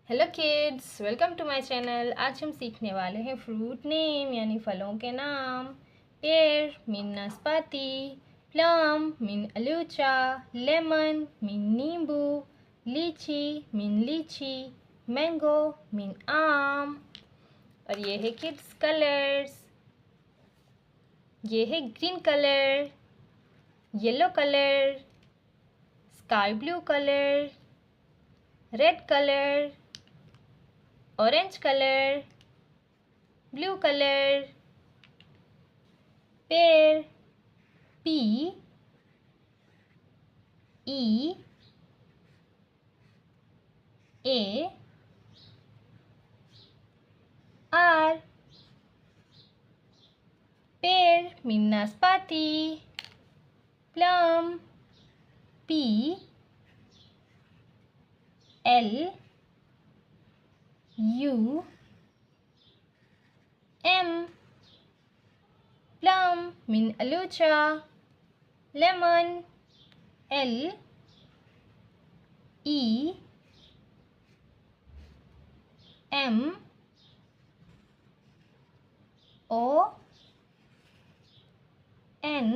Hello kids, welcome to my channel. आज हम सीखने वाले हैं फ्रूट नेम यानी फलों के नाम। पेयर मीन नाशपाती, प्लम मीन अलूचा, लेमन मीन नींबू, लीची मीन लीची, मैंगो मीन आम। और ये है किड्स कलर्स। ये है green colour, yellow colour, sky blue colour, red colour, orange colour, blue colour. Pear P E A R। Pear mean नाशपाती, plum P L U M। Plum mean अलूचा, lemon L E M O N।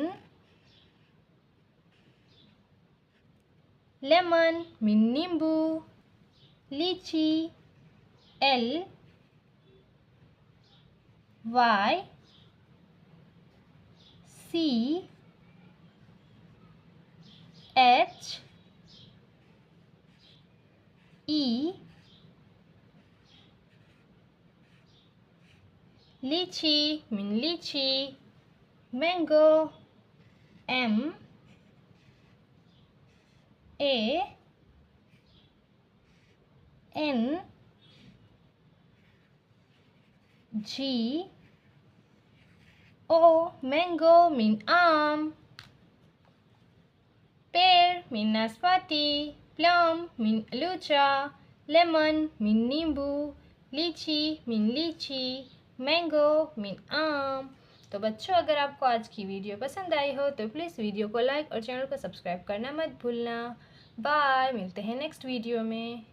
Lemon mean नींबू, lychee L Y C H E। Lychee mean लीची, mango M A N G O। Mango mean आम। Pear mean नाशपाती, plum mean अलूचा, lemon mean नींबू, लीची mean लीची, mango mean आम। तो बच्चों, अगर आपको आज की वीडियो पसंद आई हो तो प्लीज़ वीडियो को लाइक और चैनल को सब्सक्राइब करना मत भूलना। बाय, मिलते हैं नेक्स्ट वीडियो में।